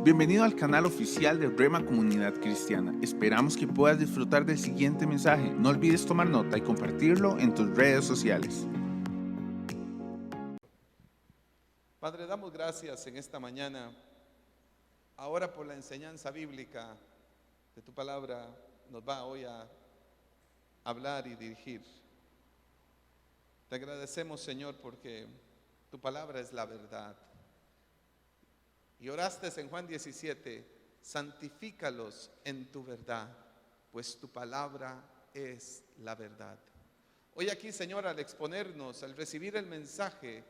Bienvenido al canal oficial de Rema Comunidad Cristiana. Esperamos que puedas disfrutar del siguiente mensaje. No olvides tomar nota y compartirlo en tus redes sociales. Padre, damos gracias en esta mañana, ahora por la enseñanza bíblica de tu palabra, nos va hoy a hablar y dirigir. Te agradecemos, Señor, porque tu palabra es la verdad. Y oraste en Juan 17, santifícalos en tu verdad, pues tu palabra es la verdad. Hoy aquí, Señor, al exponernos, al recibir el mensaje,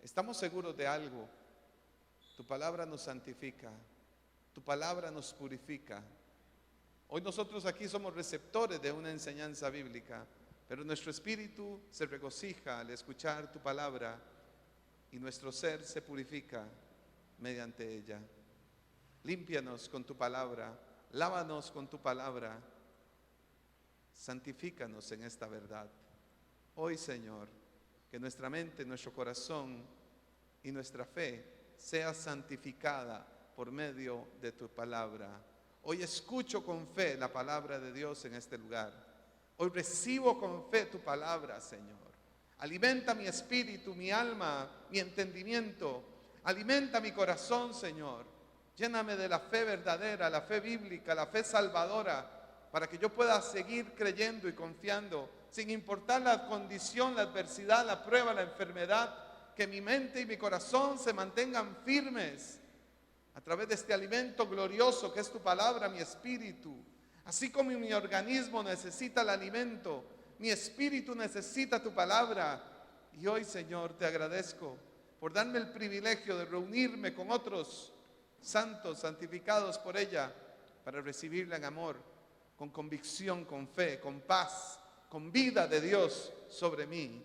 estamos seguros de algo. Tu palabra nos santifica, tu palabra nos purifica. Hoy nosotros aquí somos receptores de una enseñanza bíblica, pero nuestro espíritu se regocija al escuchar tu palabra y nuestro ser se purifica mediante ella. Límpianos con tu palabra, lávanos con tu palabra, santifícanos en esta verdad. Hoy, Señor, que nuestra mente, nuestro corazón y nuestra fe sea santificada por medio de tu palabra. Hoy escucho con fe la palabra de Dios en este lugar. Hoy recibo con fe tu palabra, Señor. Alimenta mi espíritu, mi alma, mi entendimiento. Alimenta mi corazón, Señor. Lléname de la fe verdadera, la fe bíblica, la fe salvadora, para que yo pueda seguir creyendo y confiando, sin importar la condición, la adversidad, la prueba, la enfermedad, que mi mente y mi corazón se mantengan firmes a través de este alimento glorioso que es tu palabra, mi espíritu. Así como mi organismo necesita el alimento, mi espíritu necesita tu palabra. Y hoy, Señor, te agradezco por darme el privilegio de reunirme con otros santos, santificados por ella, para recibirla en amor, con convicción, con fe, con paz, con vida de Dios sobre mí.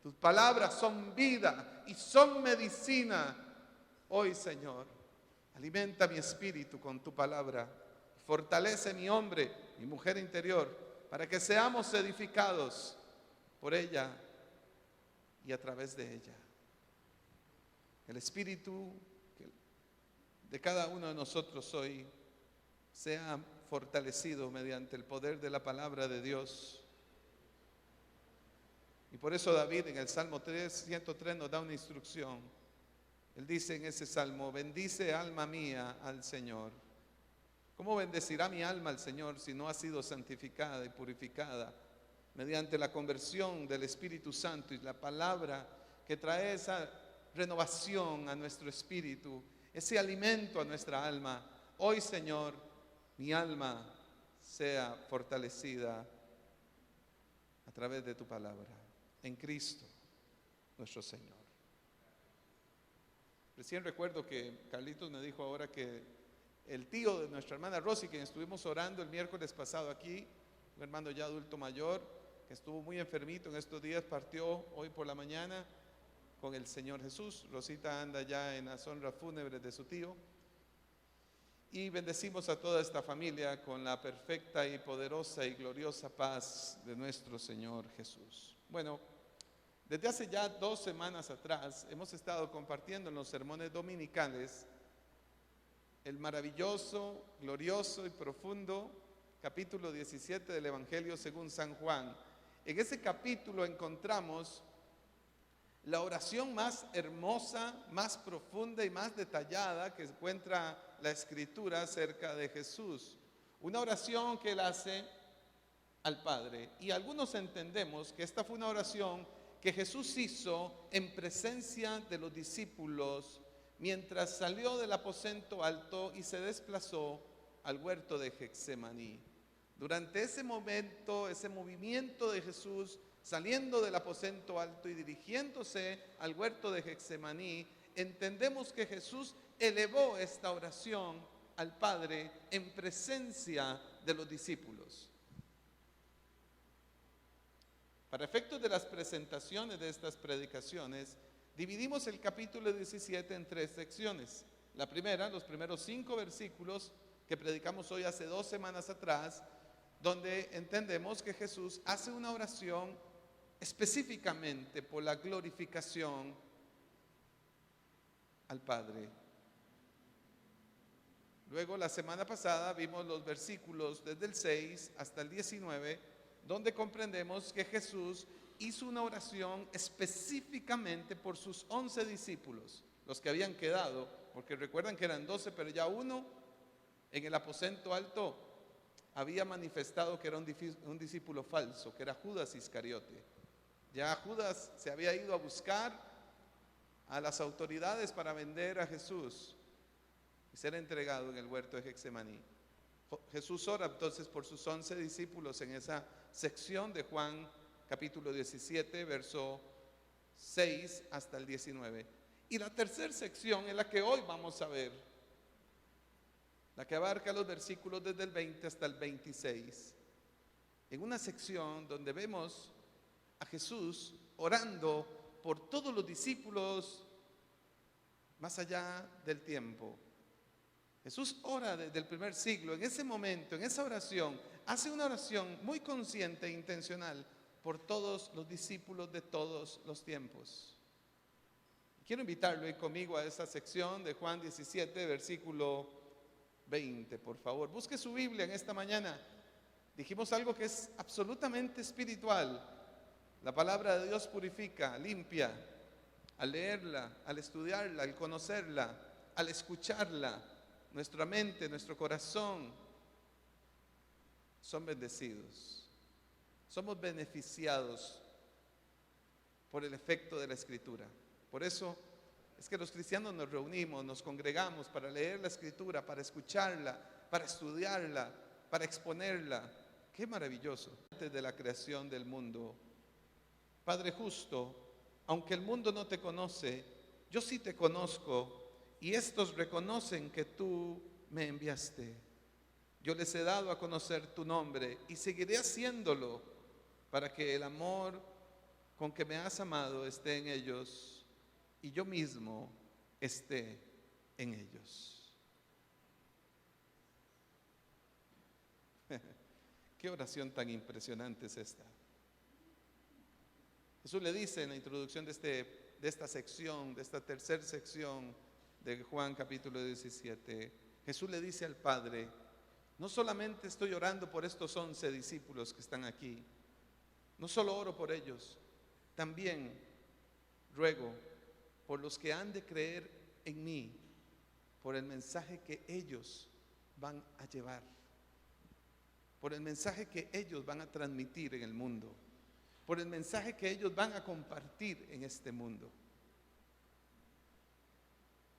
Tus palabras son vida y son medicina. Hoy, Señor, alimenta mi espíritu con tu palabra. Fortalece mi hombre, mi mujer interior, para que seamos edificados por ella y a través de ella. El espíritu de cada uno de nosotros hoy sea fortalecido mediante el poder de la palabra de Dios. Y por eso David en el Salmo 103 nos da una instrucción. Él dice en ese salmo: bendice alma mía al Señor. ¿Cómo bendecirá mi alma al Señor si no ha sido santificada y purificada mediante la conversión del Espíritu Santo y la palabra que trae esa renovación a nuestro espíritu, ese alimento a nuestra alma? Hoy, Señor, mi alma sea fortalecida a través de tu palabra, en Cristo nuestro Señor. Recién recuerdo que Carlitos me dijo ahora que el tío de nuestra hermana Rosy, quien estuvimos orando el miércoles pasado aquí, un hermano ya adulto mayor, que estuvo muy enfermito en estos días, partió hoy por la mañana con el Señor Jesús. Rosita anda ya en las honras fúnebres de su tío. Y bendecimos a toda esta familia con la perfecta y poderosa y gloriosa paz de nuestro Señor Jesús. Bueno, desde hace ya 2 semanas atrás hemos estado compartiendo en los sermones dominicales el maravilloso, glorioso y profundo capítulo 17 del Evangelio según San Juan. En ese capítulo encontramos la oración más hermosa, más profunda y más detallada que encuentra la Escritura acerca de Jesús. Una oración que él hace al Padre. Y algunos entendemos que esta fue una oración que Jesús hizo en presencia de los discípulos mientras salió del aposento alto y se desplazó al huerto de Getsemaní. Durante ese momento, ese movimiento de Jesús saliendo del aposento alto y dirigiéndose al huerto de Getsemaní, entendemos que Jesús elevó esta oración al Padre en presencia de los discípulos. Para efectos de las presentaciones de estas predicaciones, dividimos el capítulo 17 en 3 secciones. La primera, los primeros 5 versículos que predicamos hoy hace 2 semanas atrás, donde entendemos que Jesús hace una oración específicamente por la glorificación al Padre. Luego, la semana pasada vimos los versículos desde el 6 hasta el 19, donde comprendemos que Jesús hizo una oración específicamente por sus 11 discípulos, los que habían quedado, porque recuerdan que eran 12, pero ya uno en el aposento alto había manifestado que era un discípulo falso, que era Judas Iscariote. Ya Judas se había ido a buscar a las autoridades para vender a Jesús y ser entregado en el huerto de Getsemaní. Jesús ora entonces por sus 11 discípulos en esa sección de Juan capítulo 17, verso 6 hasta el 19. Y la tercera sección es la que hoy vamos a ver, la que abarca los versículos desde el 20 hasta el 26, en una sección donde vemos a Jesús orando por todos los discípulos más allá del tiempo. Jesús ora desde el primer siglo. En ese momento, en esa oración, hace una oración muy consciente e intencional por todos los discípulos de todos los tiempos. Quiero invitarlo a ir conmigo a esa sección de Juan 17, versículo 20, por favor. Busque su Biblia en esta mañana. Dijimos algo que es absolutamente espiritual. La palabra de Dios purifica, limpia. Al leerla, al estudiarla, al conocerla, al escucharla, nuestra mente, nuestro corazón son bendecidos. Somos beneficiados por el efecto de la Escritura. Por eso es que los cristianos nos reunimos, nos congregamos para leer la Escritura, para escucharla, para estudiarla, para exponerla. ¡Qué maravilloso! Antes de la creación del mundo, Padre justo, aunque el mundo no te conoce, yo sí te conozco, y estos reconocen que tú me enviaste. Yo les he dado a conocer tu nombre y seguiré haciéndolo para que el amor con que me has amado esté en ellos y yo mismo esté en ellos. Qué oración tan impresionante es esta. Jesús le dice en la introducción de esta sección, de esta tercera sección de Juan capítulo 17, Jesús le dice al Padre: no solamente estoy orando por estos 11 discípulos que están aquí, no solo oro por ellos, también ruego por los que han de creer en mí, por el mensaje que ellos van a llevar, por el mensaje que ellos van a transmitir en el mundo, por el mensaje que ellos van a compartir en este mundo.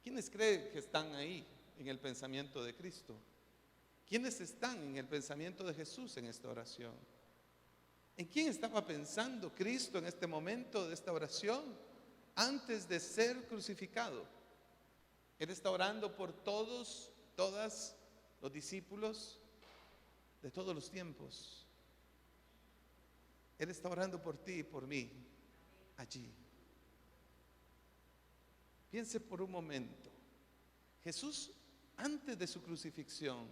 ¿Quiénes creen que están ahí en el pensamiento de Cristo? ¿Quiénes están en el pensamiento de Jesús en esta oración? ¿En quién estaba pensando Cristo en este momento de esta oración antes de ser crucificado? Él está orando por todos los discípulos de todos los tiempos. Él está orando por ti y por mí allí. Piense por un momento. Jesús, antes de su crucifixión,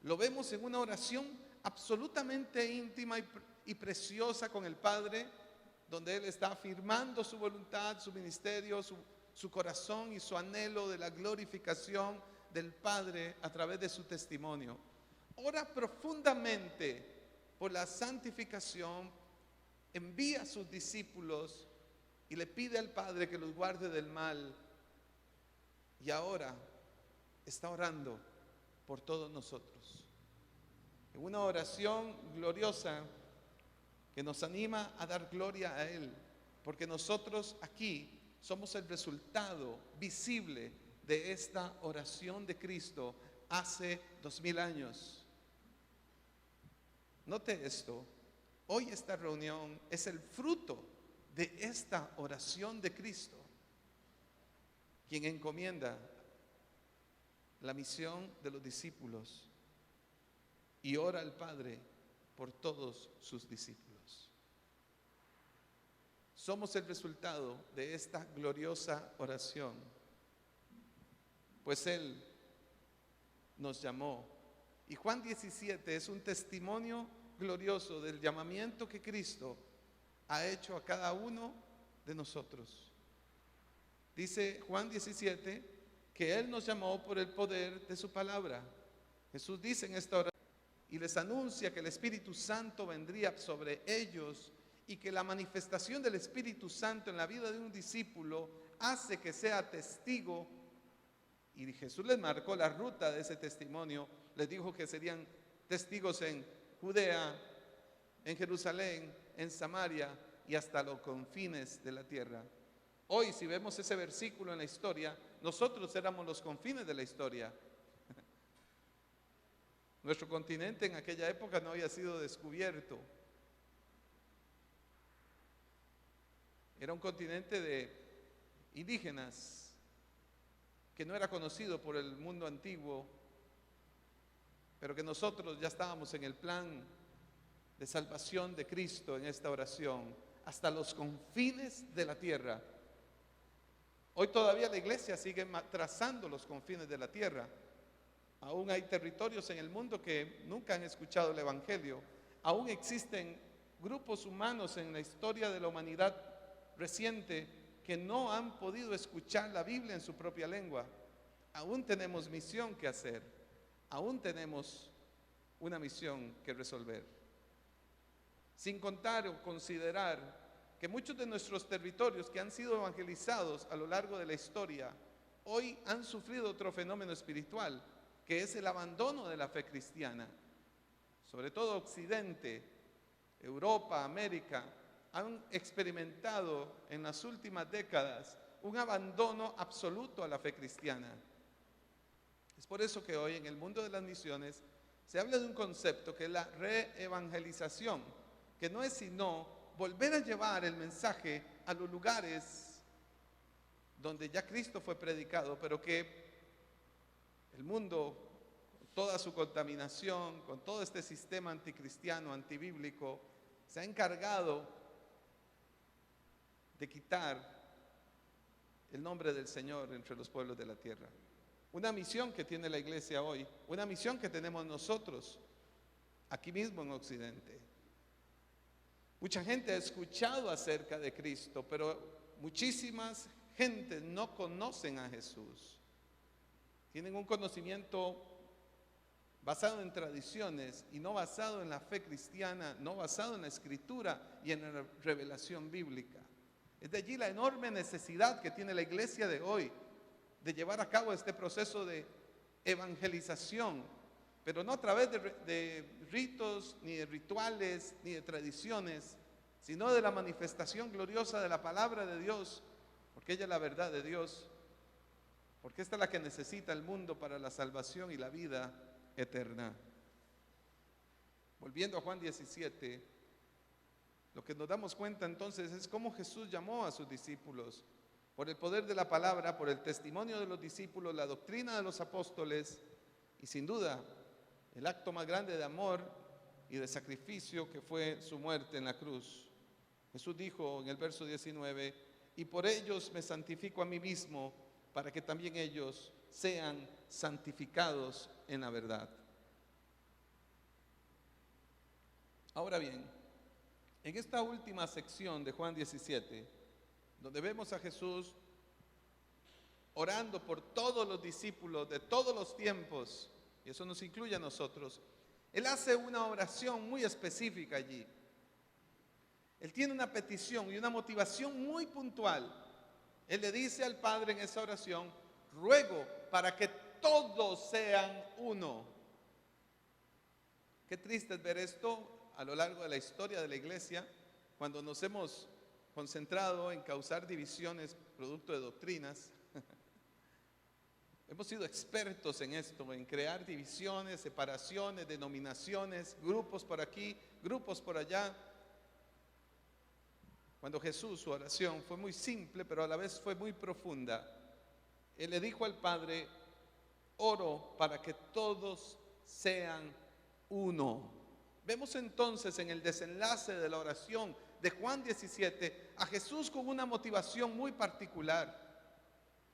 lo vemos en una oración absolutamente íntima y preciosa con el Padre, donde Él está afirmando su voluntad, su ministerio, su corazón y su anhelo de la glorificación del Padre a través de su testimonio. Ora profundamente por la santificación, envía a sus discípulos y le pide al Padre que los guarde del mal. Y ahora está orando por todos nosotros. En una oración gloriosa que nos anima a dar gloria a Él, porque nosotros aquí somos el resultado visible de esta oración de Cristo hace 2000 años. Note esto, hoy esta reunión es el fruto de esta oración de Cristo, quien encomienda la misión de los discípulos y ora al Padre por todos sus discípulos. Somos el resultado de esta gloriosa oración, pues Él nos llamó. Y Juan 17 es un testimonio glorioso del llamamiento que Cristo ha hecho a cada uno de nosotros. Dice Juan 17 que Él nos llamó por el poder de su palabra. Jesús dice en esta oración y les anuncia que el Espíritu Santo vendría sobre ellos y que la manifestación del Espíritu Santo en la vida de un discípulo hace que sea testigo. Y Jesús les marcó la ruta de ese testimonio. Les dijo que serían testigos en Judea, en Jerusalén, en Samaria y hasta los confines de la tierra. Hoy, si vemos ese versículo en la historia, nosotros éramos los confines de la historia. Nuestro continente en aquella época no había sido descubierto. Era un continente de indígenas que no era conocido por el mundo antiguo, pero que nosotros ya estábamos en el plan de salvación de Cristo en esta oración, hasta los confines de la tierra. Hoy todavía la iglesia sigue trazando los confines de la tierra. Aún hay territorios en el mundo que nunca han escuchado el Evangelio. Aún existen grupos humanos en la historia de la humanidad reciente que no han podido escuchar la Biblia en su propia lengua. Aún tenemos misión que hacer. Aún tenemos una misión que resolver. Sin contar o considerar que muchos de nuestros territorios que han sido evangelizados a lo largo de la historia, hoy han sufrido otro fenómeno espiritual, que es el abandono de la fe cristiana. Sobre todo Occidente, Europa, América, han experimentado en las últimas décadas un abandono absoluto a la fe cristiana. Es por eso que hoy en el mundo de las misiones se habla de un concepto que es la reevangelización, que no es sino volver a llevar el mensaje a los lugares donde ya Cristo fue predicado, pero que el mundo, con toda su contaminación, con todo este sistema anticristiano, antibíblico, se ha encargado de quitar el nombre del Señor entre los pueblos de la tierra. Una misión que tiene la iglesia hoy, una misión que tenemos nosotros aquí mismo en Occidente. Mucha gente ha escuchado acerca de Cristo, pero muchísimas gentes no conocen a Jesús. Tienen un conocimiento basado en tradiciones y no basado en la fe cristiana, no basado en la escritura y en la revelación bíblica. Es de allí la enorme necesidad que tiene la iglesia de hoy de llevar a cabo este proceso de evangelización, pero no a través de ritos, ni de rituales, ni de tradiciones, sino de la manifestación gloriosa de la palabra de Dios, porque ella es la verdad de Dios, porque esta es la que necesita el mundo para la salvación y la vida eterna. Volviendo a Juan 17, lo que nos damos cuenta entonces es cómo Jesús llamó a sus discípulos por el poder de la palabra, por el testimonio de los discípulos, la doctrina de los apóstoles y sin duda el acto más grande de amor y de sacrificio que fue su muerte en la cruz. Jesús dijo en el verso 19, y por ellos me santifico a mí mismo, para que también ellos sean santificados en la verdad. Ahora bien, en esta última sección de Juan 17, donde vemos a Jesús orando por todos los discípulos de todos los tiempos, y eso nos incluye a nosotros, Él hace una oración muy específica allí. Él tiene una petición y una motivación muy puntual. Él le dice al Padre en esa oración, ruego para que todos sean uno. Qué triste es ver esto a lo largo de la historia de la iglesia, cuando nos hemos concentrado en causar divisiones producto de doctrinas. Hemos sido expertos en esto, en crear divisiones, separaciones, denominaciones, grupos por aquí, grupos por allá. Cuando Jesús, su oración fue muy simple, pero a la vez fue muy profunda. Él le dijo al Padre, oro para que todos sean uno. Vemos entonces en el desenlace de la oración de Juan 17 a Jesús con una motivación muy particular.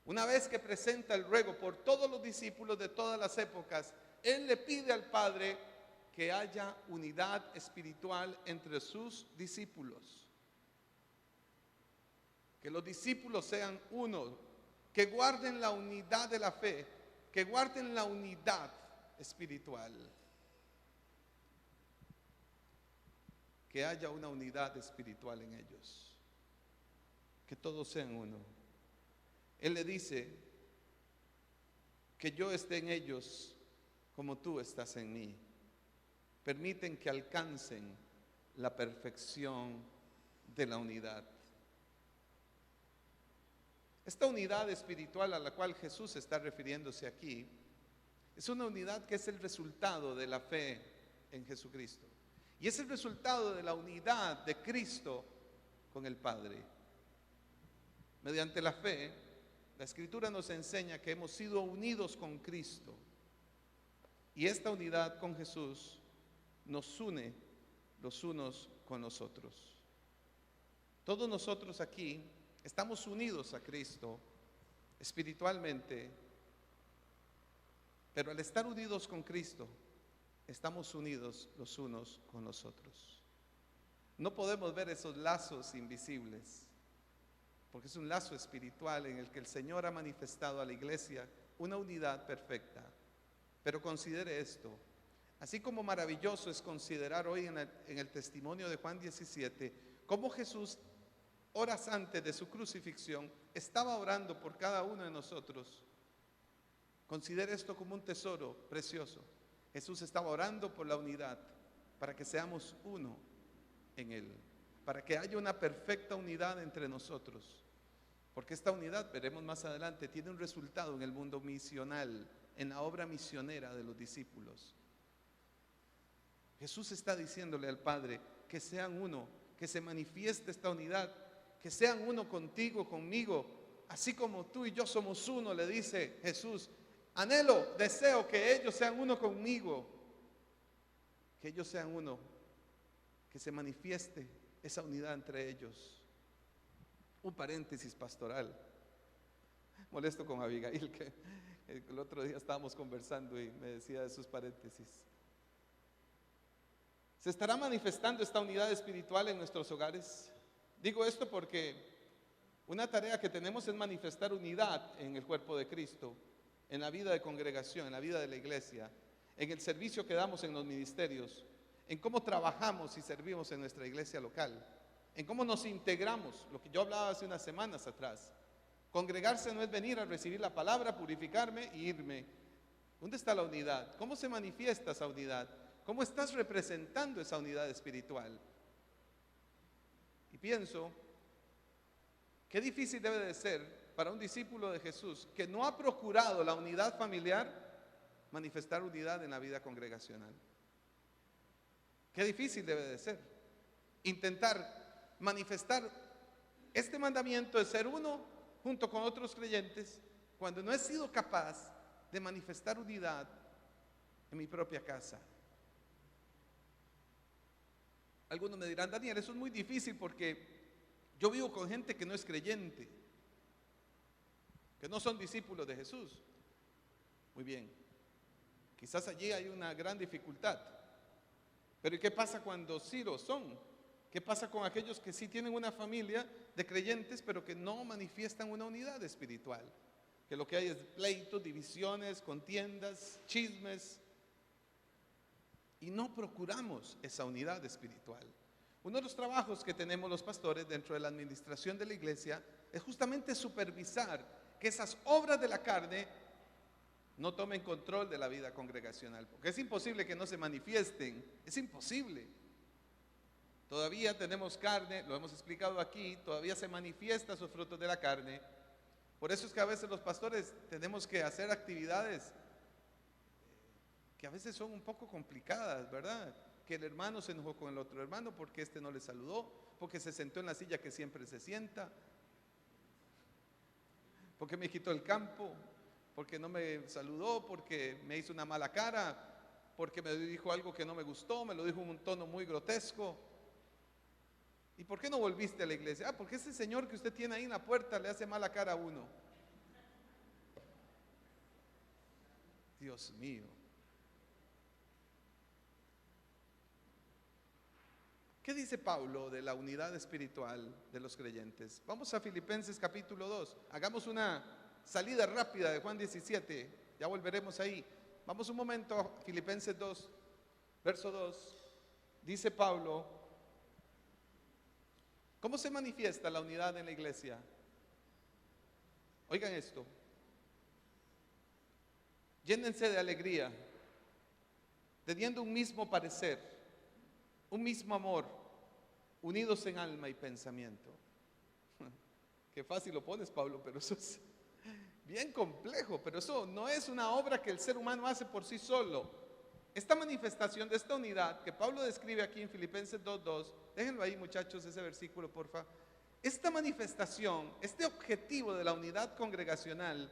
Una vez que presenta el ruego por todos los discípulos de todas las épocas, Él le pide al Padre que haya unidad espiritual entre sus discípulos. Que los discípulos sean uno, que guarden la unidad de la fe, que guarden la unidad espiritual. Que haya una unidad espiritual en ellos. Que todos sean uno. Él le dice que yo esté en ellos como tú estás en mí. Permiten que alcancen la perfección de la unidad. Esta unidad espiritual a la cual Jesús está refiriéndose aquí es una unidad que es el resultado de la fe en Jesucristo. Y es el resultado de la unidad de Cristo con el Padre. Mediante la fe, la Escritura nos enseña que hemos sido unidos con Cristo. Y esta unidad con Jesús nos une los unos con los otros. Todos nosotros aquí estamos unidos a Cristo espiritualmente, pero al estar unidos con Cristo, estamos unidos los unos con los otros. No podemos ver esos lazos invisibles, porque es un lazo espiritual en el que el Señor ha manifestado a la iglesia una unidad perfecta. Pero considere esto, así como maravilloso es considerar hoy en el testimonio de Juan 17, cómo Jesús, horas antes de su crucifixión, estaba orando por cada uno de nosotros. Considere esto como un tesoro precioso. Jesús estaba orando por la unidad, para que seamos uno en Él, para que haya una perfecta unidad entre nosotros. Porque esta unidad, veremos más adelante, tiene un resultado en el mundo misional, en la obra misionera de los discípulos. Jesús está diciéndole al Padre que sean uno, que se manifieste esta unidad, que sean uno contigo, conmigo, así como tú y yo somos uno, le dice Jesús. Anhelo, deseo que ellos sean uno conmigo, que ellos sean uno, que se manifieste esa unidad entre ellos. Un paréntesis pastoral. Molesto con Abigail, que el otro día estábamos conversando y me decía de sus paréntesis. ¿Se estará manifestando esta unidad espiritual en nuestros hogares? Digo esto porque una tarea que tenemos es manifestar unidad en el cuerpo de Cristo, en la vida de congregación, en la vida de la iglesia, en el servicio que damos en los ministerios, en cómo trabajamos y servimos en nuestra iglesia local, en cómo nos integramos, lo que yo hablaba hace unas semanas atrás. Congregarse no es venir a recibir la palabra, purificarme e irme. ¿Dónde está la unidad? ¿Cómo se manifiesta esa unidad? ¿Cómo estás representando esa unidad espiritual? Y pienso, qué difícil debe de ser para un discípulo de Jesús que no ha procurado la unidad familiar, manifestar unidad en la vida congregacional. Qué difícil debe de ser intentar manifestar este mandamiento de ser uno junto con otros creyentes cuando no he sido capaz de manifestar unidad en mi propia casa. Algunos me dirán: Daniel, eso es muy difícil porque yo vivo con gente que no es creyente, que no son discípulos de Jesús. Muy bien, quizás allí hay una gran dificultad. Pero ¿y qué pasa cuando sí lo son? ¿Qué pasa con aquellos que sí tienen una familia de creyentes pero que no manifiestan una unidad espiritual? Que lo que hay es pleitos, divisiones, contiendas, chismes, y no procuramos esa unidad espiritual. Uno de los trabajos que tenemos los pastores dentro de la administración de la iglesia es justamente supervisar que esas obras de la carne no tomen control de la vida congregacional, porque es imposible que no se manifiesten, es imposible. Todavía tenemos carne, lo hemos explicado aquí, todavía se manifiesta sus frutos de la carne. Por eso es que a veces los pastores tenemos que hacer actividades que a veces son un poco complicadas, ¿verdad? Que el hermano se enojó con el otro hermano porque este no le saludó, porque se sentó en la silla que siempre se sienta, porque me quitó el campo, porque no me saludó, porque me hizo una mala cara, porque me dijo algo que no me gustó, me lo dijo en un tono muy grotesco. ¿Y por qué no volviste a la iglesia? Porque ese señor que usted tiene ahí en la puerta le hace mala cara a uno. Dios mío. ¿Qué dice Pablo de la unidad espiritual de los creyentes? Vamos a Filipenses capítulo 2. Hagamos una salida rápida de Juan 17. Ya volveremos ahí. Vamos un momento a Filipenses 2, verso 2. Dice Pablo, ¿cómo se manifiesta la unidad en la iglesia? Oigan esto. Llénense de alegría, teniendo un mismo parecer, un mismo amor, unidos en alma y pensamiento. Qué fácil lo pones, Pablo, pero eso es bien complejo. Pero eso no es una obra que el ser humano hace por sí solo. Esta manifestación de esta unidad que Pablo describe aquí en Filipenses 2:2, déjenlo ahí, muchachos, ese versículo, porfa. Esta manifestación, este objetivo de la unidad congregacional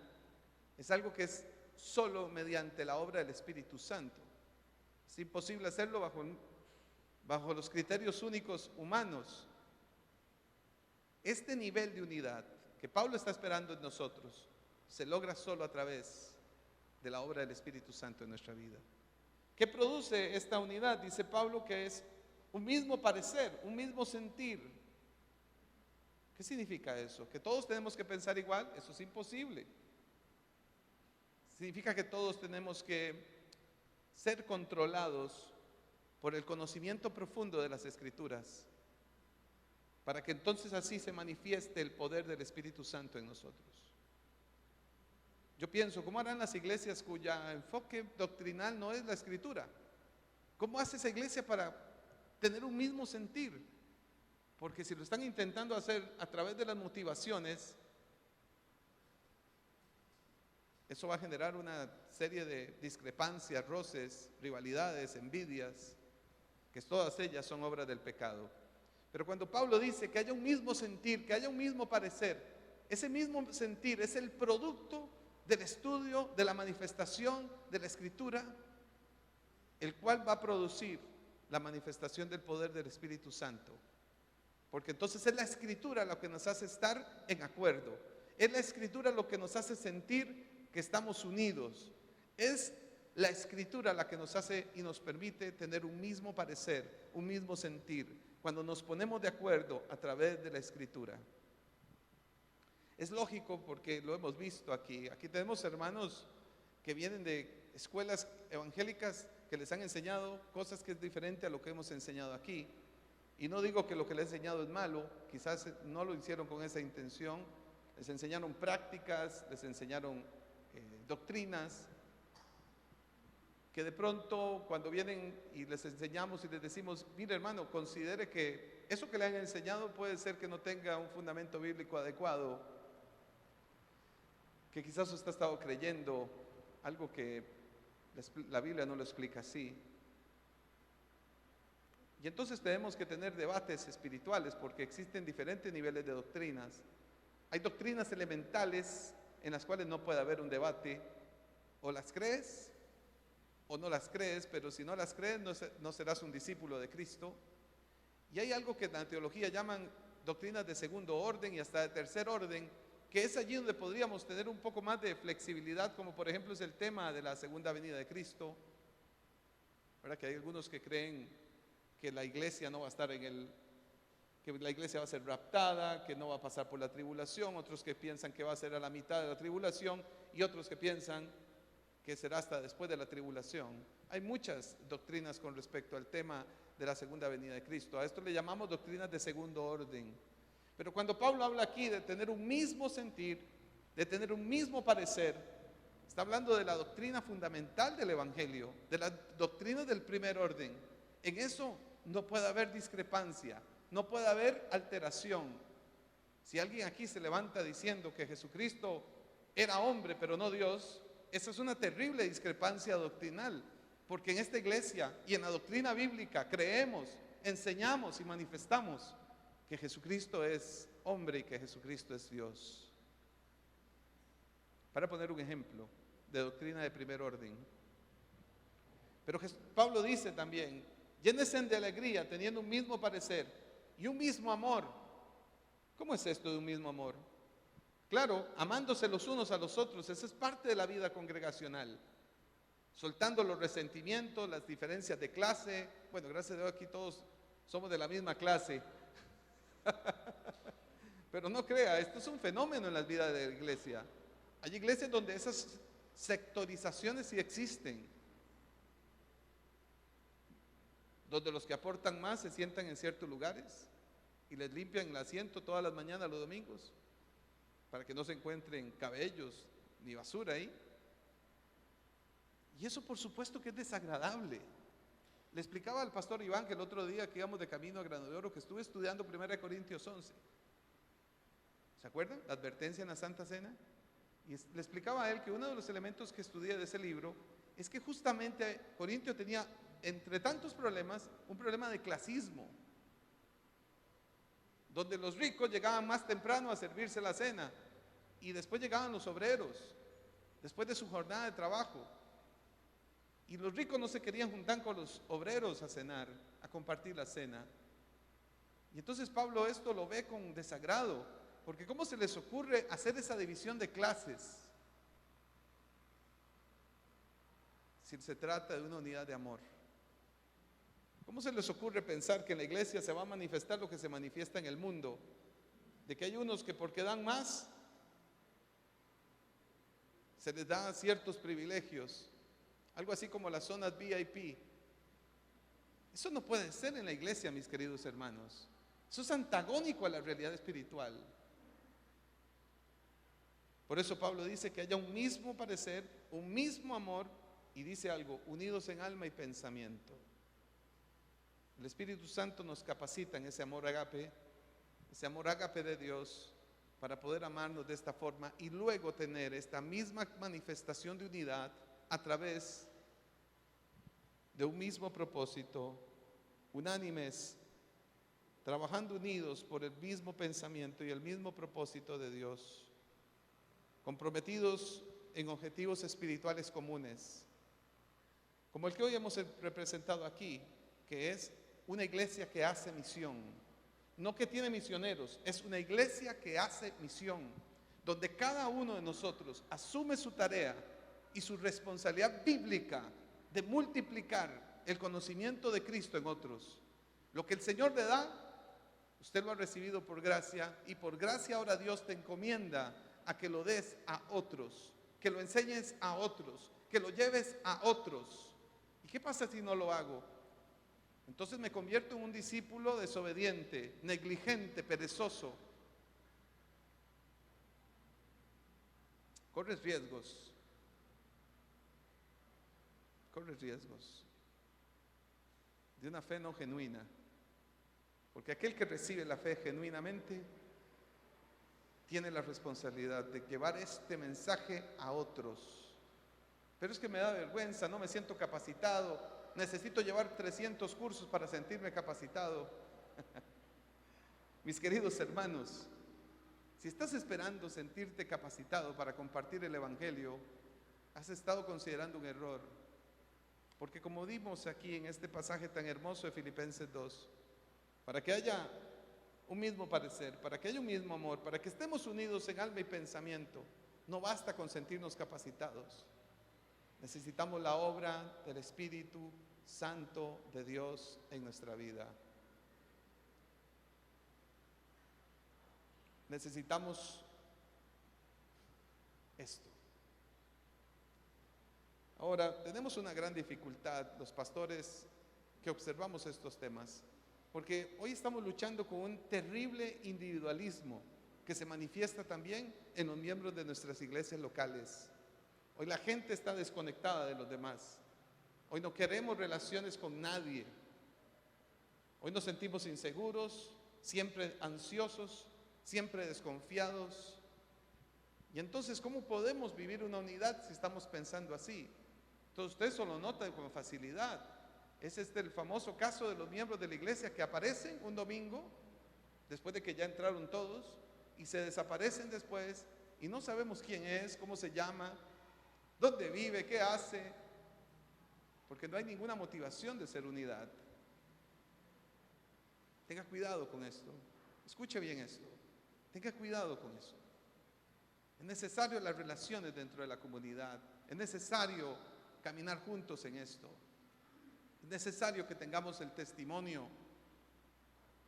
es algo que es solo mediante la obra del Espíritu Santo. Es imposible hacerlo bajo los criterios únicos humanos. Este nivel de unidad que Pablo está esperando en nosotros se logra solo a través de la obra del Espíritu Santo en nuestra vida. ¿Qué produce esta unidad? Dice Pablo que es un mismo parecer, un mismo sentir. ¿Qué significa eso? ¿Que todos tenemos que pensar igual? Eso es imposible. Significa que todos tenemos que ser controlados por el conocimiento profundo de las Escrituras, para que entonces así se manifieste el poder del Espíritu Santo en nosotros. Yo pienso, ¿cómo harán las iglesias cuya enfoque doctrinal no es la Escritura? ¿Cómo hace esa iglesia para tener un mismo sentir? Porque si lo están intentando hacer a través de las motivaciones, eso va a generar una serie de discrepancias, roces, rivalidades, envidias, que todas ellas son obras del pecado. Pero cuando Pablo dice que haya un mismo sentir, que haya un mismo parecer, ese mismo sentir es el producto del estudio, de la manifestación de la Escritura, el cual va a producir la manifestación del poder del Espíritu Santo. Porque entonces es la Escritura lo que nos hace estar en acuerdo. Es la Escritura lo que nos hace sentir que estamos unidos. Es la Escritura la que nos hace y nos permite tener un mismo parecer, un mismo sentir, cuando nos ponemos de acuerdo a través de la Escritura. Es lógico porque lo hemos visto aquí. Aquí tenemos hermanos que vienen de escuelas evangélicas que les han enseñado cosas que es diferente a lo que hemos enseñado aquí. Y no digo que lo que les he enseñado es malo, quizás no lo hicieron con esa intención. Les enseñaron prácticas, les enseñaron doctrinas, que de pronto cuando vienen y les enseñamos y les decimos, mire hermano, considere que eso que le han enseñado puede ser que no tenga un fundamento bíblico adecuado, que quizás usted ha estado creyendo algo que la Biblia no lo explica así. Y entonces tenemos que tener debates espirituales porque existen diferentes niveles de doctrinas. Hay doctrinas elementales en las cuales no puede haber un debate. O las crees o no las crees, pero si no las crees no serás un discípulo de Cristo. Y hay algo que en la teología llaman doctrinas de segundo orden y hasta de tercer orden, que es allí donde podríamos tener un poco más de flexibilidad, como por ejemplo es el tema de la segunda venida de Cristo. ¿Verdad? Que hay algunos que creen que la iglesia no va a estar que la iglesia va a ser raptada, que no va a pasar por la tribulación, otros que piensan que va a ser a la mitad de la tribulación y otros que piensan que será hasta después de la tribulación. Hay muchas doctrinas con respecto al tema de la segunda venida de Cristo. A esto le llamamos doctrinas de segundo orden. Pero cuando Pablo habla aquí de tener un mismo sentir, de tener un mismo parecer, está hablando de la doctrina fundamental del Evangelio, de la doctrina del primer orden. En eso no puede haber discrepancia, no puede haber alteración. Si alguien aquí se levanta diciendo que Jesucristo era hombre pero no Dios, esa es una terrible discrepancia doctrinal, porque en esta iglesia y en la doctrina bíblica creemos, enseñamos y manifestamos que Jesucristo es hombre y que Jesucristo es Dios. Para poner un ejemplo de doctrina de primer orden. Pero Pablo dice también, llénense de alegría teniendo un mismo parecer y un mismo amor. ¿Cómo es esto de un mismo amor? Claro, amándose los unos a los otros, esa es parte de la vida congregacional. Soltando los resentimientos, las diferencias de clase. Bueno, gracias a Dios aquí todos somos de la misma clase. Pero no crea, esto es un fenómeno en las vidas de la iglesia. Hay iglesias donde esas Sectorizaciones sí existen, donde los que aportan más se sientan en ciertos lugares y les limpian el asiento todas las mañanas los domingos para que no se encuentren cabellos ni basura ahí. Y eso por supuesto que es desagradable. Le explicaba al pastor Iván que el otro día que íbamos de camino a Grano de Oro que estuve estudiando 1 Corintios 11. ¿Se acuerdan? La advertencia en la Santa Cena. Y le explicaba a él que uno de los elementos que estudié de ese libro es que justamente Corintio tenía, entre tantos problemas, un problema de clasismo, donde los ricos llegaban más temprano a servirse la cena y después llegaban los obreros, después de su jornada de trabajo. Y los ricos no se querían juntar con los obreros a cenar, a compartir la cena. Y entonces Pablo esto lo ve con desagrado, porque ¿cómo se les ocurre hacer esa división de clases si se trata de una unidad de amor? ¿Cómo se les ocurre pensar que en la iglesia se va a manifestar lo que se manifiesta en el mundo? De que hay unos que porque dan más, se les da ciertos privilegios, algo así como las zonas VIP. Eso no puede ser en la iglesia, mis queridos hermanos. Eso es antagónico a la realidad espiritual. Por eso Pablo dice que haya un mismo parecer, un mismo amor, y dice algo, unidos en alma y pensamiento. El Espíritu Santo nos capacita en ese amor ágape de Dios, para poder amarnos de esta forma y luego tener esta misma manifestación de unidad a través de un mismo propósito, unánimes, trabajando unidos por el mismo pensamiento y el mismo propósito de Dios, comprometidos en objetivos espirituales comunes, como el que hoy hemos representado aquí, que es una iglesia que hace misión, no que tiene misioneros, es una iglesia que hace misión, donde cada uno de nosotros asume su tarea y su responsabilidad bíblica de multiplicar el conocimiento de Cristo en otros. Lo que el Señor le da, usted lo ha recibido por gracia, y por gracia ahora Dios te encomienda a que lo des a otros, que lo enseñes a otros, que lo lleves a otros. ¿Y qué pasa si no lo hago? Entonces me convierto en un discípulo desobediente, negligente, perezoso. Corres riesgos. Corres riesgos de una fe no genuina. Porque aquel que recibe la fe genuinamente tiene la responsabilidad de llevar este mensaje a otros. Pero es que me da vergüenza, no me siento capacitado. Necesito llevar 300 cursos para sentirme capacitado. Mis queridos hermanos, si estás esperando sentirte capacitado para compartir el Evangelio, has estado considerando un error. Porque como dimos aquí en este pasaje tan hermoso de Filipenses 2, para que haya un mismo parecer, para que haya un mismo amor, para que estemos unidos en alma y pensamiento, no basta con sentirnos capacitados. Necesitamos la obra del Espíritu Santo de Dios en nuestra vida. Necesitamos esto. Ahora, tenemos una gran dificultad los pastores que observamos estos temas, porque hoy estamos luchando con un terrible individualismo que se manifiesta también en los miembros de nuestras iglesias locales. Hoy la gente está desconectada de los demás. Hoy no queremos relaciones con nadie. Hoy nos sentimos inseguros, siempre ansiosos, siempre desconfiados. Y entonces, ¿cómo podemos vivir una unidad si estamos pensando así? Entonces usted eso lo nota con facilidad. Es el famoso caso de los miembros de la iglesia que aparecen un domingo, después de que ya entraron todos, y se desaparecen después, y no sabemos quién es, cómo se llama, dónde vive, qué hace, porque no hay ninguna motivación de ser unidad. Tenga cuidado con esto. Escuche bien esto. Tenga cuidado con eso. Es necesario las relaciones dentro de la comunidad. Es necesario caminar juntos en esto. Es necesario que tengamos el testimonio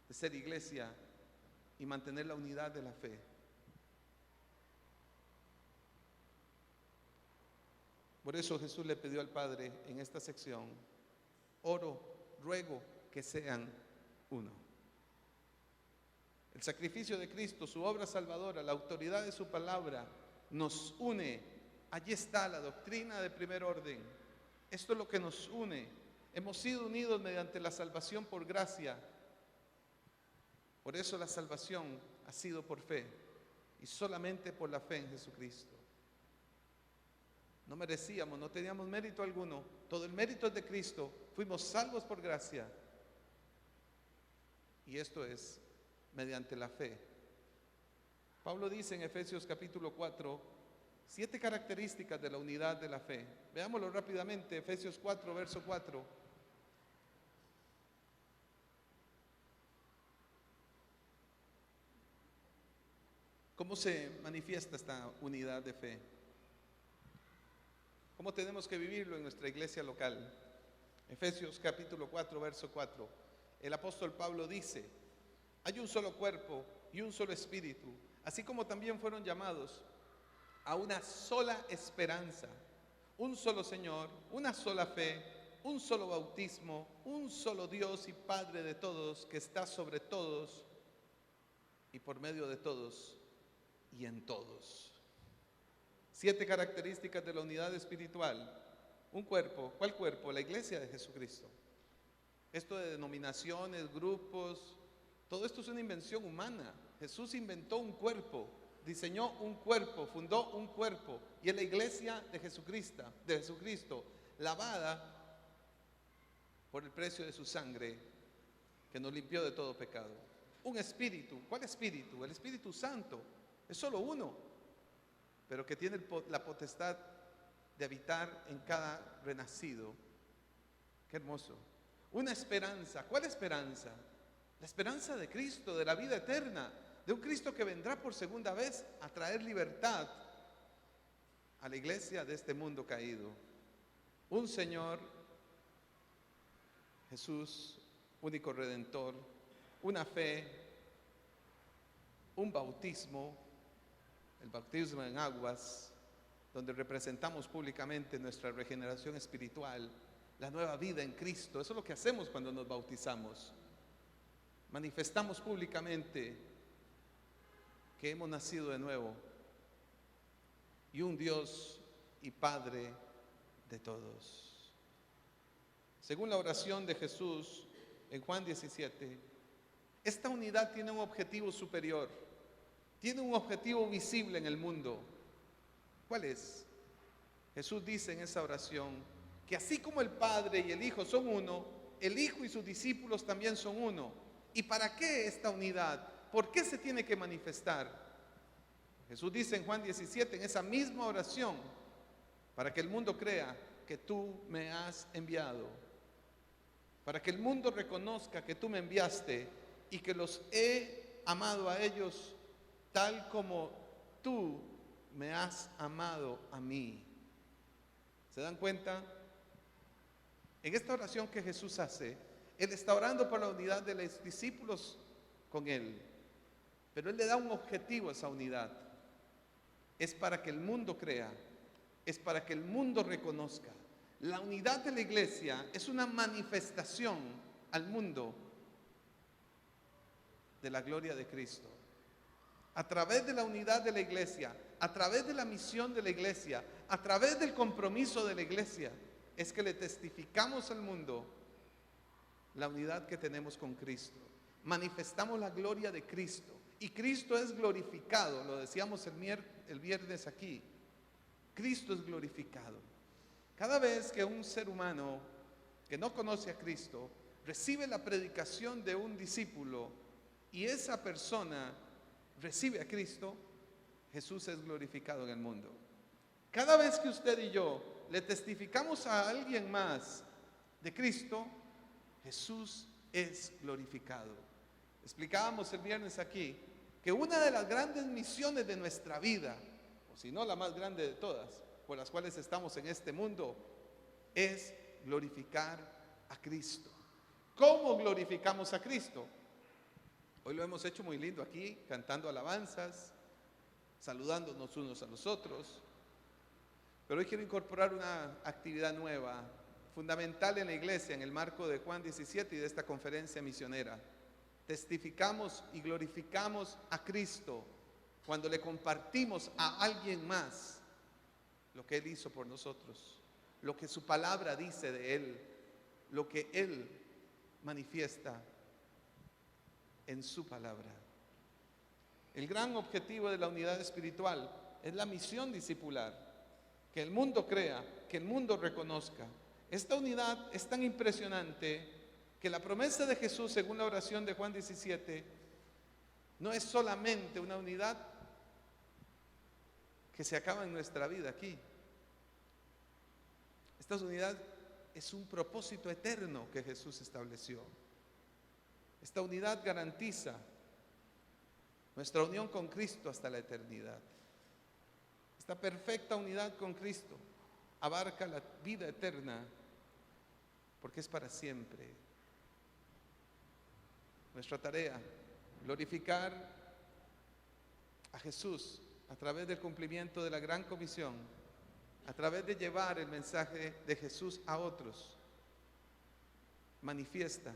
de ser iglesia y mantener la unidad de la fe. Por eso Jesús le pidió al Padre en esta sección: oro, ruego que sean uno. El sacrificio de Cristo, su obra salvadora, la autoridad de su palabra nos une. Allí está la doctrina de primer orden. Esto es lo que nos une. Hemos sido unidos mediante la salvación por gracia. Por eso la salvación ha sido por fe y solamente por la fe en Jesucristo. No merecíamos, no teníamos mérito alguno. Todo el mérito es de Cristo. Fuimos salvos por gracia. Y esto es mediante la fe. Pablo dice en Efesios capítulo 4, 7 características de la unidad de la fe. Veámoslo rápidamente. Efesios 4, verso 4. ¿Cómo se manifiesta esta unidad de fe? ¿Cómo tenemos que vivirlo en nuestra iglesia local? Efesios capítulo 4, verso 4. El apóstol Pablo dice: hay un solo cuerpo y un solo espíritu, así como también fueron llamados a una sola esperanza, un solo Señor, una sola fe, un solo bautismo, un solo Dios y Padre de todos, que está sobre todos y por medio de todos y en todos. 7 características de la unidad espiritual. Un cuerpo. ¿Cuál cuerpo? La iglesia de Jesucristo. Esto de denominaciones, grupos, todo esto es una invención humana. Jesús inventó un cuerpo, diseñó un cuerpo, fundó un cuerpo, y es la iglesia de Jesucristo, lavada por el precio de su sangre, que nos limpió de todo pecado. Un espíritu. ¿Cuál espíritu? El Espíritu Santo. Es solo uno, pero que tiene la potestad de habitar en cada renacido. Qué hermoso. Una esperanza. ¿Cuál esperanza? La esperanza de Cristo, de la vida eterna, de un Cristo que vendrá por segunda vez a traer libertad a la iglesia de este mundo caído. Un Señor, Jesús, único Redentor, una fe, un bautismo, el bautismo en aguas, donde representamos públicamente nuestra regeneración espiritual, la nueva vida en Cristo. Eso es lo que hacemos cuando nos bautizamos. Manifestamos públicamente que hemos nacido de nuevo y un Dios y Padre de todos. Según la oración de Jesús en Juan 17, esta unidad tiene un objetivo superior, tiene un objetivo visible en el mundo. ¿Cuál es? Jesús dice en esa oración que así como el Padre y el Hijo son uno, el Hijo y sus discípulos también son uno. ¿Y para qué esta unidad? ¿Por qué se tiene que manifestar? Jesús dice en Juan 17, en esa misma oración, para que el mundo crea que tú me has enviado, para que el mundo reconozca que tú me enviaste y que los he amado a ellos tal como tú me has amado a mí. ¿Se dan cuenta? En esta oración que Jesús hace, Él está orando por la unidad de los discípulos con Él, pero Él le da un objetivo a esa unidad. Es para que el mundo crea, es para que el mundo reconozca. La unidad de la iglesia es una manifestación al mundo de la gloria de Cristo. A través de la unidad de la iglesia, a través de la misión de la iglesia, a través del compromiso de la iglesia, es que le testificamos al mundo la unidad que tenemos con Cristo. Manifestamos la gloria de Cristo y Cristo es glorificado. Lo decíamos el viernes aquí. Cristo es glorificado. Cada vez que un ser humano que no conoce a Cristo recibe la predicación de un discípulo y esa persona recibe a Cristo, Jesús es glorificado en el mundo. Cada vez que usted y yo le testificamos a alguien más de Cristo, Jesús es glorificado. Explicábamos el viernes aquí que una de las grandes misiones de nuestra vida, o si no la más grande de todas, por las cuales estamos en este mundo, es glorificar a Cristo. ¿Cómo glorificamos a Cristo? Hoy lo hemos hecho muy lindo aquí, cantando alabanzas, saludándonos unos a los otros. Pero hoy quiero incorporar una actividad nueva, fundamental en la iglesia, en el marco de Juan 17 y de esta conferencia misionera. Testificamos y glorificamos a Cristo cuando le compartimos a alguien más lo que Él hizo por nosotros, lo que su palabra dice de Él, lo que Él manifiesta en su palabra. El gran objetivo de la unidad espiritual es la misión discipular, que el mundo crea, que el mundo reconozca. Esta unidad es tan impresionante que la promesa de Jesús, según la oración de Juan 17, no es solamente una unidad que se acaba en nuestra vida aquí. Esta unidad es un propósito eterno que Jesús estableció. Esta unidad garantiza nuestra unión con Cristo hasta la eternidad. Esta perfecta unidad con Cristo abarca la vida eterna porque es para siempre. Nuestra tarea, glorificar a Jesús a través del cumplimiento de la gran comisión, a través de llevar el mensaje de Jesús a otros, manifiesta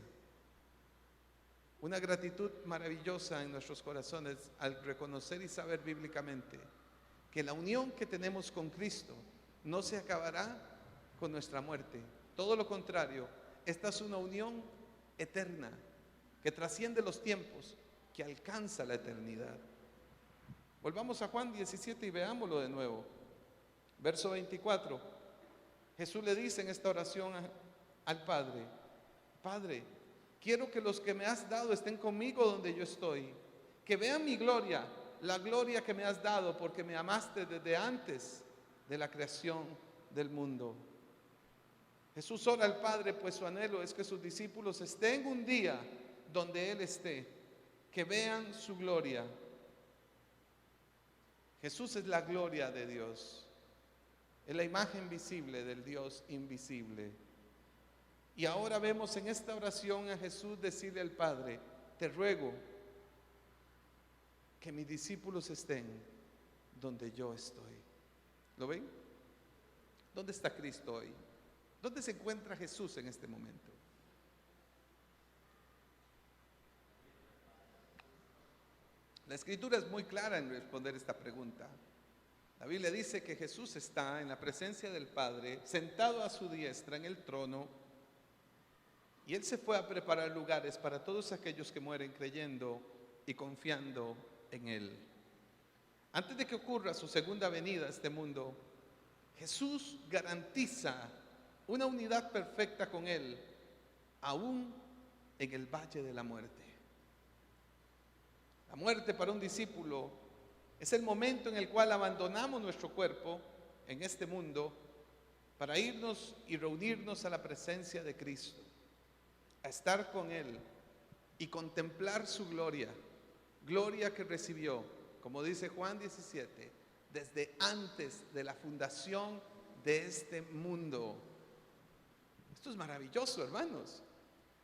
una gratitud maravillosa en nuestros corazones al reconocer y saber bíblicamente que la unión que tenemos con Cristo no se acabará con nuestra muerte. Todo lo contrario, esta es una unión eterna que trasciende los tiempos, que alcanza la eternidad. Volvamos a Juan 17 y veámoslo de nuevo. Verso 24. Jesús le dice en esta oración al Padre: Padre, quiero que los que me has dado estén conmigo donde yo estoy, que vean mi gloria, la gloria que me has dado porque me amaste desde antes de la creación del mundo. Jesús ora al Padre, pues su anhelo es que sus discípulos estén un día donde Él esté, que vean su gloria. Jesús es la gloria de Dios, es la imagen visible del Dios invisible. Y ahora vemos en esta oración a Jesús decirle al Padre: te ruego que mis discípulos estén donde yo estoy. ¿Lo ven? ¿Dónde está Cristo hoy? ¿Dónde se encuentra Jesús en este momento? La Escritura es muy clara en responder esta pregunta. La Biblia dice que Jesús está en la presencia del Padre, sentado a su diestra en el trono, y Él se fue a preparar lugares para todos aquellos que mueren creyendo y confiando en Él. Antes de que ocurra su segunda venida a este mundo, Jesús garantiza una unidad perfecta con Él, aún en el valle de la muerte. La muerte para un discípulo es el momento en el cual abandonamos nuestro cuerpo en este mundo para irnos y reunirnos a la presencia de Cristo, a estar con Él y contemplar su gloria, gloria que recibió, como dice Juan 17, desde antes de la fundación de este mundo. Esto es maravilloso, hermanos.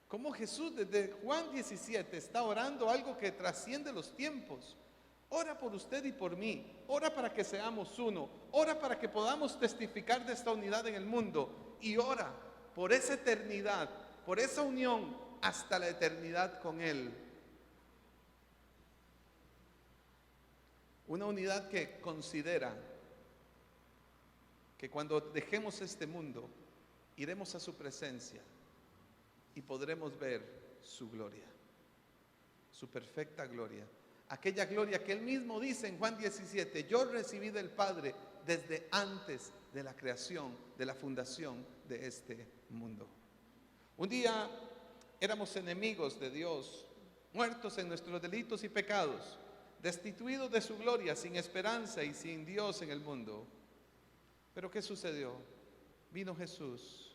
Cómo Jesús desde Juan 17 está orando algo que trasciende los tiempos. Ora por usted y por mí. Ora para que seamos uno. Ora para que podamos testificar de esta unidad en el mundo. Y ora por esa eternidad, por esa unión hasta la eternidad con Él. Una unidad que considera que cuando dejemos este mundo, iremos a su presencia y podremos ver su gloria, su perfecta gloria. Aquella gloria que Él mismo dice en Juan 17, yo recibí del Padre desde antes de la creación, de la fundación de este mundo. Un día éramos enemigos de Dios, muertos en nuestros delitos y pecados, destituidos de su gloria, sin esperanza y sin Dios en el mundo. Pero ¿qué sucedió? Vino Jesús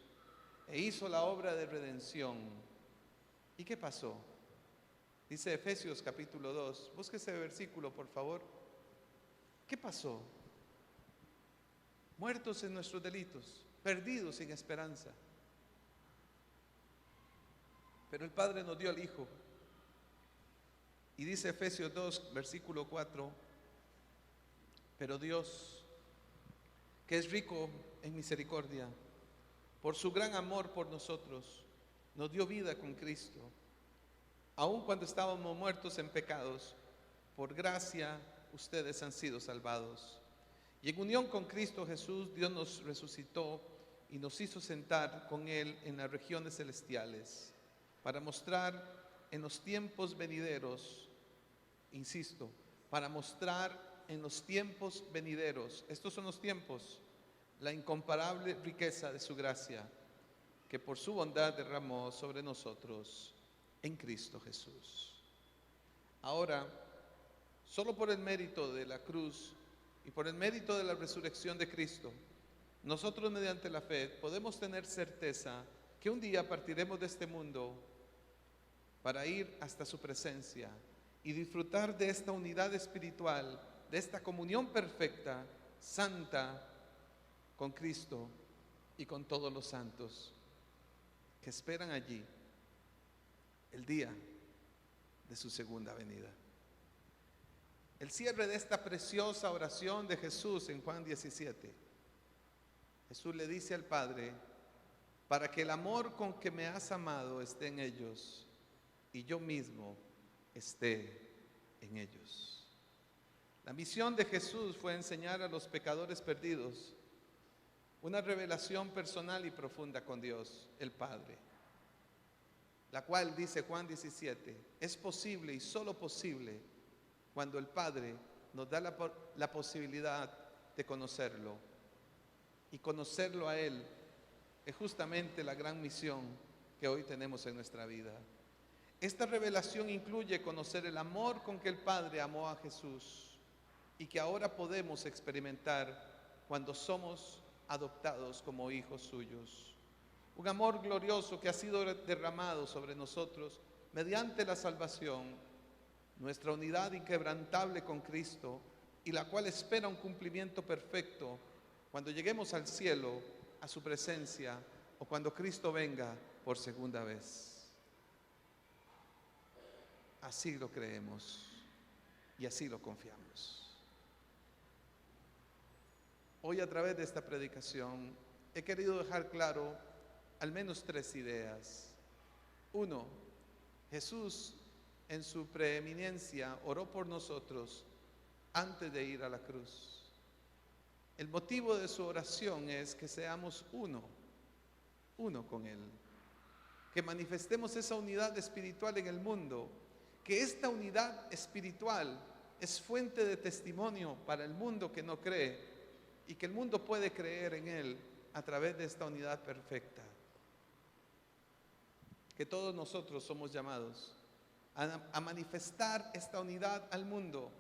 e hizo la obra de redención. ¿Y qué pasó? Dice Efesios capítulo 2, busque ese versículo por favor. ¿Qué pasó? Muertos en nuestros delitos, perdidos sin esperanza. Pero el Padre nos dio al Hijo. Y dice Efesios 2, versículo 4, pero Dios, que que es rico en misericordia, por su gran amor por nosotros, nos dio vida con Cristo. Aun cuando estábamos muertos en pecados, por gracia ustedes han sido salvados. Y en unión con Cristo Jesús, Dios nos resucitó y nos hizo sentar con Él en las regiones celestiales para mostrar en los tiempos venideros, insisto, para mostrar en los tiempos venideros, estos son los tiempos, la incomparable riqueza de su gracia, que por su bondad derramó sobre nosotros en Cristo Jesús. Ahora, solo por el mérito de la cruz y por el mérito de la resurrección de Cristo, nosotros mediante la fe podemos tener certeza que un día partiremos de este mundo para ir hasta su presencia y disfrutar de esta unidad espiritual, de esta comunión perfecta, santa, con Cristo y con todos los santos que esperan allí el día de su segunda venida. El cierre de esta preciosa oración de Jesús en Juan 17. Jesús le dice al Padre, para que el amor con que me has amado esté en ellos y yo mismo esté en ellos. La misión de Jesús fue enseñar a los pecadores perdidos una revelación personal y profunda con Dios, el Padre, la cual, dice Juan 17, es posible y solo posible cuando el Padre nos da la posibilidad de conocerlo. Y conocerlo a Él es justamente la gran misión que hoy tenemos en nuestra vida. Esta revelación incluye conocer el amor con que el Padre amó a Jesús y que ahora podemos experimentar cuando somos adoptados como hijos suyos. Un amor glorioso que ha sido derramado sobre nosotros mediante la salvación, nuestra unidad inquebrantable con Cristo y la cual espera un cumplimiento perfecto cuando lleguemos al cielo, a su presencia o cuando Cristo venga por segunda vez. Así lo creemos y así lo confiamos. Hoy a través de esta predicación he querido dejar claro al menos 3 ideas. 1, Jesús en su preeminencia oró por nosotros antes de ir a la cruz. El motivo de su oración es que seamos uno con Él, que manifestemos esa unidad espiritual en el mundo, que esta unidad espiritual es fuente de testimonio para el mundo que no cree y que el mundo puede creer en Él a través de esta unidad perfecta. Que todos nosotros somos llamados a manifestar esta unidad al mundo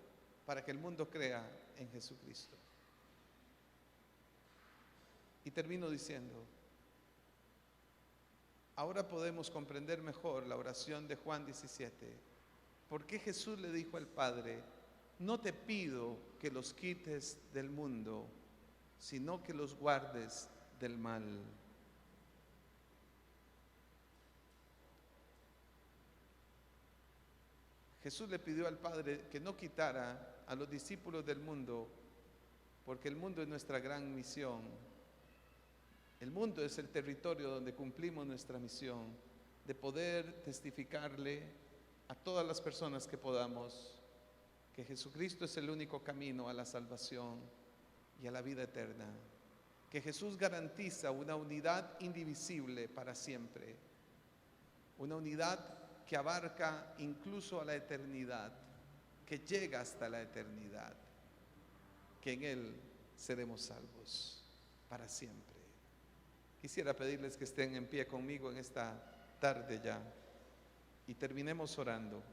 para que el mundo crea en Jesucristo. Y termino diciendo, ahora podemos comprender mejor la oración de Juan 17. ¿Por qué Jesús le dijo al Padre, no te pido que los quites del mundo, sino que los guardes del mal? Jesús le pidió al Padre que no quitara a los discípulos del mundo, porque el mundo es nuestra gran misión. El mundo es el territorio donde cumplimos nuestra misión de poder testificarle a todas las personas que podamos que Jesucristo es el único camino a la salvación y a la vida eterna, que Jesús garantiza una unidad indivisible para siempre, una unidad que abarca incluso a la eternidad, que llega hasta la eternidad, que en Él seremos salvos para siempre. Quisiera pedirles que estén en pie conmigo en esta tarde ya y terminemos orando.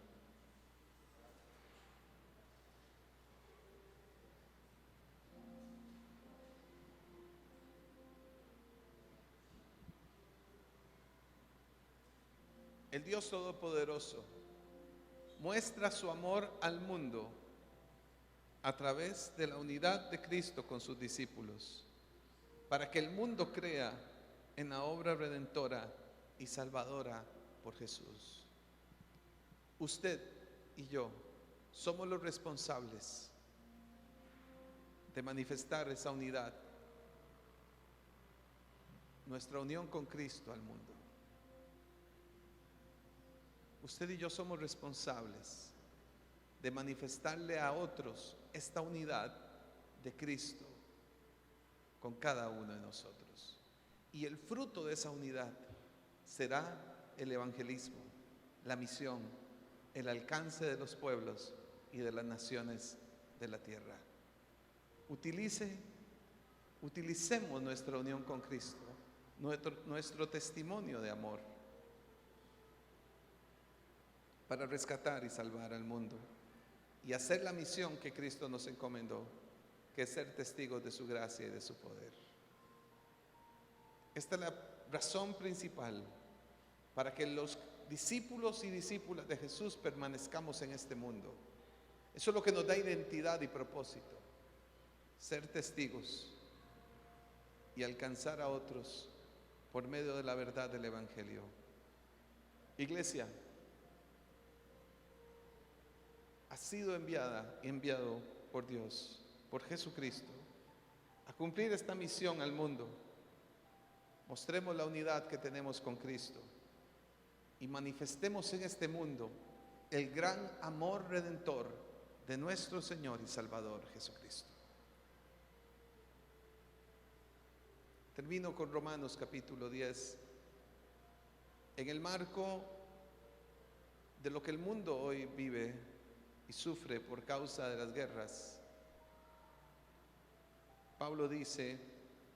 El Dios Todopoderoso muestra su amor al mundo a través de la unidad de Cristo con sus discípulos, para que el mundo crea en la obra redentora y salvadora por Jesús. Usted y yo somos los responsables de manifestar esa unidad nuestra unión con Cristo al mundo. Usted y yo somos responsables de manifestarle a otros esta unidad de Cristo con cada uno de nosotros. Y el fruto de esa unidad será el evangelismo, la misión, el alcance de los pueblos y de las naciones de la tierra. Utilicemos nuestra unión con Cristo, nuestro testimonio de amor, para rescatar y salvar al mundo y hacer la misión que Cristo nos encomendó, que es ser testigos de su gracia y de su poder. Esta es la razón principal para que los discípulos y discípulas de Jesús permanezcamos en este mundo. Eso es lo que nos da identidad y propósito, ser testigos y alcanzar a otros por medio de la verdad del Evangelio. Iglesia, ha sido enviado por Dios, por Jesucristo, a cumplir esta misión al mundo. Mostremos la unidad que tenemos con Cristo y manifestemos en este mundo el gran amor redentor de nuestro Señor y Salvador Jesucristo. Termino con Romanos capítulo 10. En el marco de lo que el mundo hoy vive y sufre por causa de las guerras, Pablo dice: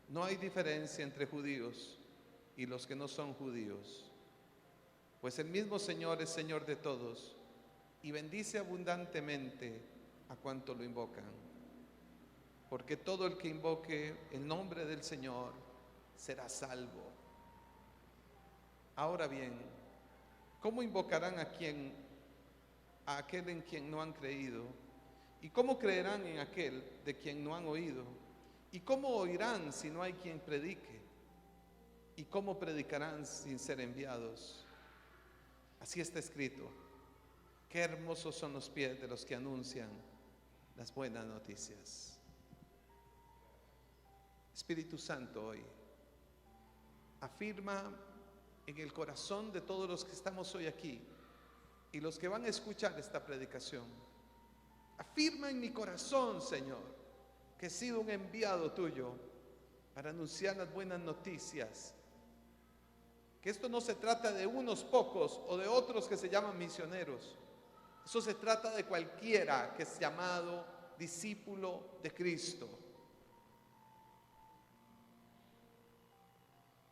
no hay diferencia entre judíos y los que no son judíos, pues el mismo Señor es Señor de todos y bendice abundantemente a cuanto lo invocan. Porque todo el que invoque el nombre del Señor será salvo. Ahora bien, ¿cómo invocarán a aquel en quien no han creído? ¿Y cómo creerán en aquel de quien no han oído? ¿Y cómo oirán si no hay quien predique? ¿Y cómo predicarán sin ser enviados? Así está escrito: qué hermosos son los pies de los que anuncian las buenas noticias. Espíritu Santo, hoy afirma en el corazón de todos los que estamos hoy aquí y los que van a escuchar esta predicación, afirma en mi corazón, Señor, que he sido un enviado tuyo para anunciar las buenas noticias, que esto no se trata de unos pocos o de otros que se llaman misioneros. Eso se trata de cualquiera que es llamado discípulo de Cristo.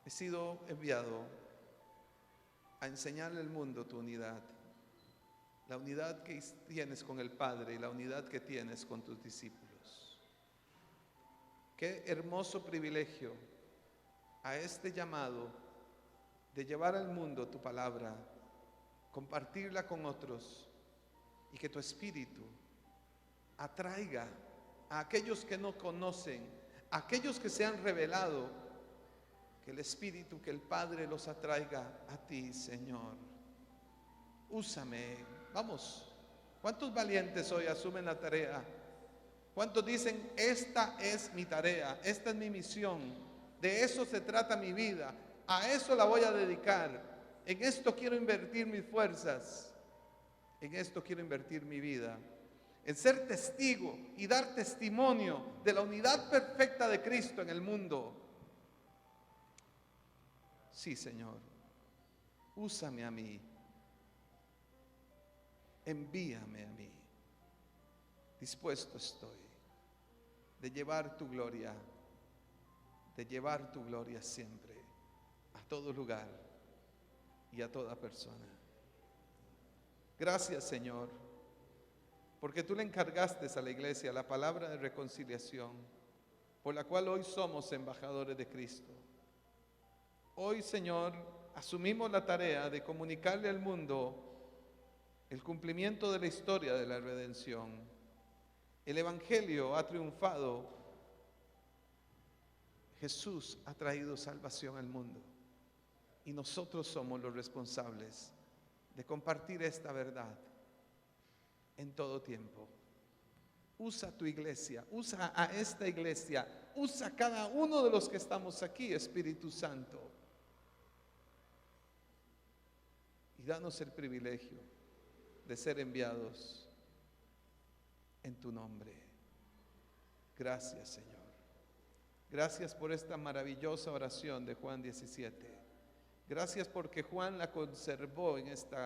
He sido enviado a enseñarle al mundo tu unidad, la unidad que tienes con el Padre y la unidad que tienes con tus discípulos. Qué hermoso privilegio a este llamado de llevar al mundo tu palabra, compartirla con otros y que tu espíritu atraiga a aquellos que no conocen, a aquellos que se han revelado, que el espíritu, que el Padre los atraiga a ti, Señor. Úsame. Vamos, ¿cuántos valientes hoy asumen la tarea? ¿Cuántos dicen: esta es mi tarea, esta es mi misión, de eso se trata mi vida, a eso la voy a dedicar, en esto quiero invertir mis fuerzas, en esto quiero invertir mi vida, en ser testigo y dar testimonio de la unidad perfecta de Cristo en el mundo? Sí, Señor, úsame a mí, envíame a mí. Dispuesto estoy de llevar tu gloria siempre, a todo lugar y a toda persona. Gracias, Señor, porque tú le encargaste a la iglesia la palabra de reconciliación, por la cual hoy somos embajadores de Cristo. Hoy, Señor, asumimos la tarea de comunicarle al mundo el cumplimiento de la historia de la redención. El Evangelio ha triunfado. Jesús ha traído salvación al mundo y nosotros somos los responsables de compartir esta verdad en todo tiempo. Usa tu iglesia, usa a esta iglesia usa cada uno de los que estamos aquí, Espíritu Santo. Y danos el privilegio de ser enviados en tu nombre. Gracias, Señor. Gracias por esta maravillosa oración de Juan 17. Gracias porque Juan la conservó en este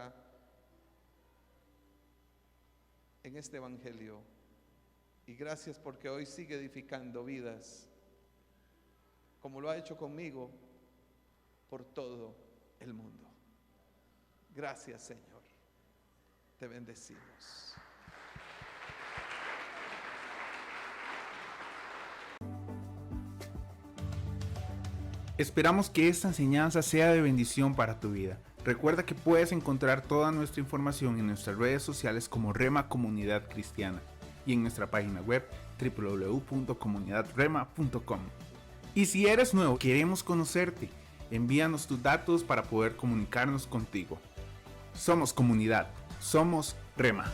evangelio. Y gracias porque hoy sigue edificando vidas, como lo ha hecho conmigo, por todo el mundo. Gracias, Señor. Te bendecimos. Esperamos que esta enseñanza sea de bendición para tu vida. Recuerda que puedes encontrar toda nuestra información en nuestras redes sociales como Rema Comunidad Cristiana y en nuestra página web www.comunidadrema.com. Y si eres nuevo, queremos conocerte. Envíanos tus datos para poder comunicarnos contigo. Somos comunidad, somos Rema.